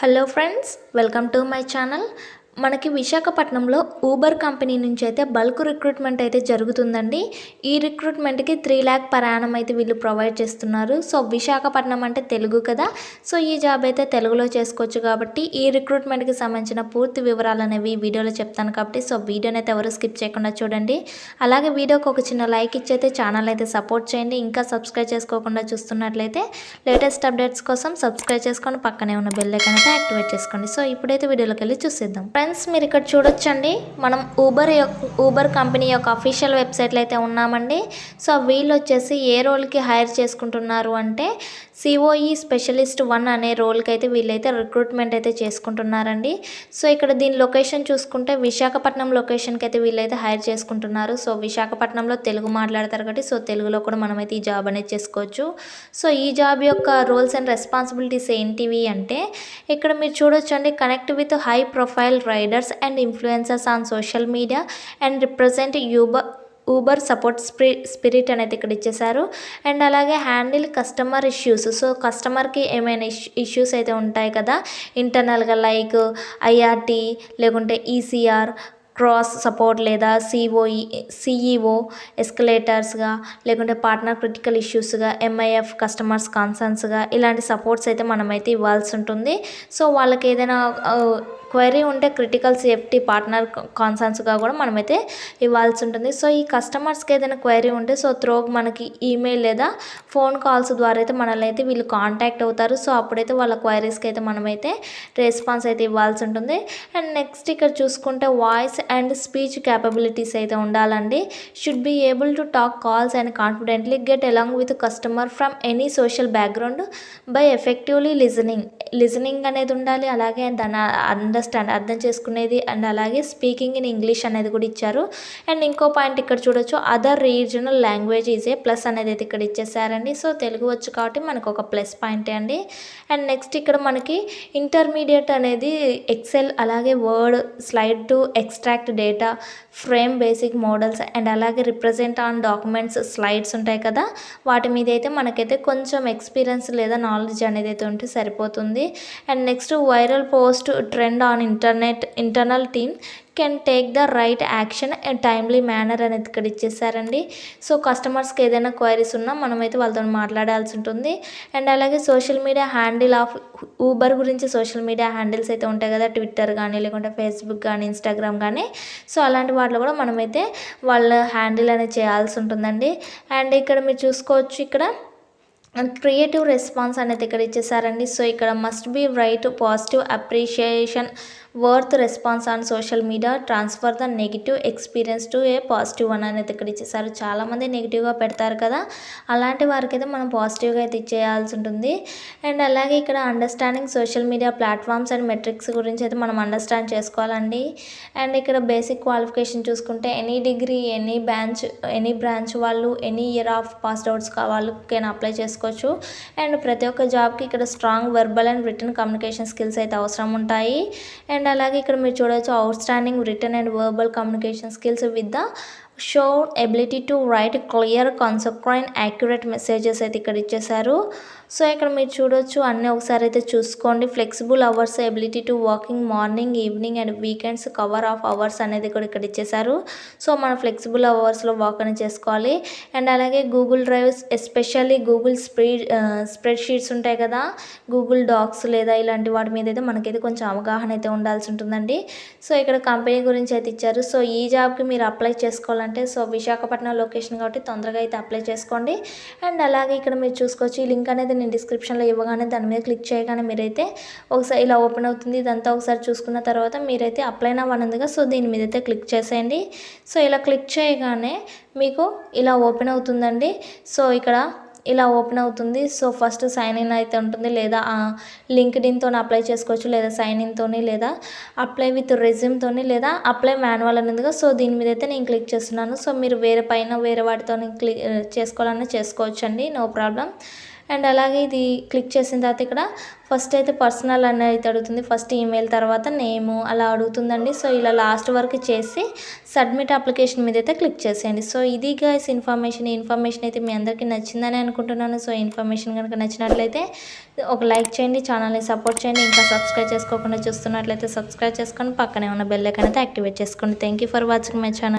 Hello friends, welcome to my channel. మనకి విశాఖపట్నంలో Uber company నుంచి అయితే బల్క్ రిక్రూట్మెంట్ అయితే జరుగుతుందండి. ఈ రిక్రూట్మెంట్కి 3 lakh per annum అయితే వీళ్ళు ప్రొవైడ్ చేస్తున్నారు. సో విశాఖపట్నం అంటే తెలుగు కదా, సో ఈ జాబ్ అయితే తెలుగులో చేసుకోవచ్చు. కాబట్టి ఈ రిక్రూట్మెంట్కి సంబంధించిన పూర్తి వివరాలు అనేవి ఈ వీడియోలో చెప్తాను. కాబట్టి సో వీడియోని అయితే ఎవరు స్కిప్ చేయకుండా చూడండి. అలాగే వీడియోకి ఒక చిన్న లైక్ ఇచ్చి అయితే ఛానల్ అయితే సపోర్ట్ చేయండి. ఇంకా సబ్స్క్రైబ్ చేసుకోకుండా చూస్తున్నట్లయితే లేటెస్ట్ అప్డేట్స్ కోసం సబ్స్క్రైబ్ చేసుకొని పక్కనే ఉన్న బెల్ ఐకాన్ అయితే యాక్టివేట్ చేసుకోండి. సో ఇప్పుడైతే వీడియోలోకి వెళ్ళి చూసేద్దాం. ఫ్రెండ్స్, మీరు ఇక్కడ చూడొచ్చండి, మనం ఊబర్ కంపెనీ యొక్క అఫీషియల్ వెబ్సైట్లో అయితే ఉన్నామండి. సో వీళ్ళు వచ్చేసి ఏ రోల్కి హైర్ చేసుకుంటున్నారు అంటే సిఓఈ స్పెషలిస్ట్ 1 అనే రోల్కి అయితే వీళ్ళైతే రిక్రూట్మెంట్ అయితే చేసుకుంటున్నారండి. సో ఇక్కడ దీని లొకేషన్ చూసుకుంటే విశాఖపట్నం లొకేషన్కి అయితే వీళ్ళైతే హైర్ చేసుకుంటున్నారు. సో విశాఖపట్నంలో తెలుగు మాట్లాడతారు కాబట్టి సో తెలుగులో కూడా మనమైతే ఈ జాబ్ అనేది చేసుకోవచ్చు. సో ఈ జాబ్ యొక్క రోల్స్ అండ్ రెస్పాన్సిబిలిటీస్ ఏంటివి అంటే ఇక్కడ మీరు చూడొచ్చండి, connect with high profile riders and influencers on social media and represent Uber support spirit అనేది ఇక్కడ ఇచ్చేసారు. అండ్ అలాగే హ్యాండిల్ కస్టమర్ ఇష్యూస్. సో కస్టమర్కి ఏమైనా ఇష్యూస్ అయితే ఉంటాయి కదా ఇంటర్నల్గా, లైక్ ఐఆర్టీ లేకుంటే ఈసీఆర్ క్రాస్ సపోర్ట్ లేదా సిఈఓ ఎస్కలేటర్స్గా లేకుంటే పార్ట్నర్ క్రిటికల్ ఇష్యూస్గా, ఎంఐఎఫ్ కస్టమర్స్ కన్సర్న్స్గా ఇలాంటి సపోర్ట్స్ అయితే మనమైతే ఇవ్వాల్సి ఉంటుంది. సో వాళ్ళకి ఏదైనా క్వైరీ ఉంటే క్రిటికల్ సేఫ్టీ పార్ట్నర్ కాన్సర్న్స్గా కూడా మనమైతే ఇవ్వాల్సి ఉంటుంది. సో ఈ కస్టమర్స్కి ఏదైనా క్వైరీ ఉంటే సో మనకి ఈమెయిల్ లేదా ఫోన్ కాల్స్ ద్వారా అయితే మనల్ని అయితే వీళ్ళు కాంటాక్ట్ అవుతారు. సో అప్పుడైతే వాళ్ళ క్వైరీస్కి అయితే మనమైతే రెస్పాన్స్ అయితే ఇవ్వాల్సి ఉంటుంది. అండ్ నెక్స్ట్ ఇక్కడ చూసుకుంటే వాయిస్ అండ్ స్పీచ్ క్యాపబిలిటీస్ అయితే ఉండాలండి. Should be able to talk calls and confidently get along with customer from any social background by effectively listening అనేది ఉండాలి. అలాగే దాన్ని అర్థం చేసుకునేది అండ్ అలాగే స్పీకింగ్ ఇన్ ఇంగ్లీష్ అనేది కూడా ఇచ్చారు. అండ్ ఇంకో పాయింట్ ఇక్కడ చూడొచ్చు, other regional language is a plus అనేది అయితే ఇక్కడ ఇచ్చేసారండి. సో తెలుగు వచ్చు కాబట్టి మనకు ఒక ప్లస్ పాయింటే అండి. అండ్ నెక్స్ట్ ఇక్కడ మనకి ఇంటర్మీడియట్ అనేది ఎక్సెల్ అలాగే word, slide to extract data, frame basic models and అలాగే రిప్రజెంట్ ఆన్ డాక్యుమెంట్స్ స్లైడ్స్ ఉంటాయి కదా, వాటి మీద అయితే మనకైతే కొంచెం ఎక్స్పీరియన్స్ లేదా నాలెడ్జ్ అనేది అయితే ఉంటే సరిపోతుంది. And next viral post trend on internal team can take the right action and timely manner అనేది ఇక్కడ ఇచ్చేసారండి. సో కస్టమర్స్కి ఏదైనా క్వైరీస్ ఉన్నా మనమైతే వాళ్ళతో మాట్లాడాల్సి ఉంటుంది. అండ్ అలాగే social media handle of Uber గురించి సోషల్ మీడియా హ్యాండిల్స్ అయితే ఉంటాయి కదా, ట్విట్టర్ కానీ లేకుంటే ఫేస్బుక్ కానీ ఇన్స్టాగ్రామ్ కానీ, సో అలాంటి వాటిలో కూడా మనమైతే వాళ్ళ హ్యాండిల్ అనేది చేయాల్సి ఉంటుందండి. అండ్ ఇక్కడ మీరు చూసుకోవచ్చు, ఇక్కడ క్రియేటివ్ రెస్పాన్స్ అనేది ఇక్కడ ఇచ్చేసారండి. సో ఇక్కడ must be right positive appreciation worth response on social media transfer the negative experience to a positive one అనేది ఇక్కడ ఇచ్చేసారు. చాలామంది నెగిటివ్గా పెడతారు కదా, అలాంటి వారికి అయితే మనం పాజిటివ్గా అయితే ఇచ్చేయాల్సి ఉంటుంది. అండ్ అలాగే ఇక్కడ understanding social media platforms and metrics గురించి అయితే మనం అండర్స్టాండ్ చేసుకోవాలండి. అండ్ ఇక్కడ బేసిక్ క్వాలిఫికేషన్ చూసుకుంటే ఎనీ డిగ్రీ, ఎనీ బ్రాంచ్ వాళ్ళు, any year of passed outs వాళ్ళు కెన్ అప్లై చేసుకోవచ్చు. అండ్ ప్రతి ఒక్క జాబ్కి ఇక్కడ strong verbal and written communication skills అయితే అవసరం ఉంటాయి. అండ్ అలాగే ఇక్కడ మీరు చూడవచ్చు, outstanding written and verbal communication skills with the show ability to write clear consequent accurate messages అయితే ఇక్కడ ఇచ్చేసారు. సో ఇక్కడ మీరు చూడొచ్చు, అన్నీ ఒకసారి అయితే చూసుకోండి. Flexible hours, ability to working morning, evening and weekends, cover of hours అనేది కూడా ఇక్కడ ఇచ్చేసారు. సో మనం ఫ్లెక్సిబుల్ అవర్స్లో వర్క్ అనేది చేసుకోవాలి. అండ్ అలాగే Google drives, especially Google spread sheets ఉంటాయి కదా, గూగుల్ డాక్స్ లేదా ఇలాంటి వాటి మీద అయితే మనకైతే కొంచెం అవగాహన అయితే ఉండాల్సి ఉంటుందండి. సో ఇక్కడ కంపెనీ గురించి అయితే ఇచ్చారు. సో ఈ జాబ్కి మీరు అప్లై చేసుకోవాలంటే సో విశాఖపట్నం లొకేషన్ కాబట్టి తొందరగా అయితే అప్లై చేసుకోండి. అండ్ అలాగే ఇక్కడ మీరు చూసుకోవచ్చు, ఈ లింక్ అనేది నేను డిస్క్రిప్షన్లో ఇవ్వగానే దాని మీద క్లిక్ చేయగానే మీరైతే ఒకసారి ఇలా ఓపెన్ అవుతుంది. ఇదంతా ఒకసారి చూసుకున్న తర్వాత మీరైతే అప్లై నౌ ఉందిగా, సో దీని మీద అయితే క్లిక్ చేసేయండి. సో ఇలా క్లిక్ చేయగానే మీకు ఇలా ఓపెన్ అవుతుందండి. సో ఇక్కడ ఇలా ఓపెన్ అవుతుంది. సో ఫస్ట్ సైన్ ఇన్ అయితే ఉంటుంది, లేదా లింక్డ్ఇన్తో అప్లై చేసుకోవచ్చు, లేదా సైన్ ఇన్తోని, లేదా అప్లై విత్ రెజ్యూమ్తోని, లేదా అప్లై మాన్యువల్ అనేదిగా. సో దీని మీద అయితే నేను క్లిక్ చేస్తున్నాను. సో మీరు వేరే వాటితో క్లిక్ చేసుకోవాలన్నా చేసుకోవచ్చు అండి, నో ప్రాబ్లం. అండ్ అలాగే ఇది క్లిక్ చేసిన తర్వాత ఇక్కడ ఫస్ట్ అయితే పర్సనల్ అనేది అడుగుతుంది. ఫస్ట్ ఈమెయిల్, తర్వాత నేము అలా అడుగుతుందండి. సో ఇలా లాస్ట్ వరకు చేసి సబ్మిట్ అప్లికేషన్ మీద అయితే క్లిక్ చేసేయండి. సో ఇది గైస్ ఇన్ఫర్మేషన్. ఈ ఇన్ఫర్మేషన్ అయితే మీ అందరికీ నచ్చిందని అనుకుంటున్నాను. సో ఇన్ఫర్మేషన్ కనుక నచ్చినట్లయితే ఒక లైక్ చేయండి, ఛానల్ని సపోర్ట్ చేయండి. ఇంకా సబ్స్క్రైబ్ చేసుకోకుండా చూస్తున్నట్లయితే సబ్స్క్రైబ్ చేసుకొని పక్కనే ఉన్న బెల్ ఐకాన్ అయితే యాక్టివేట్ చేసుకోండి. Thank you for watching my channel.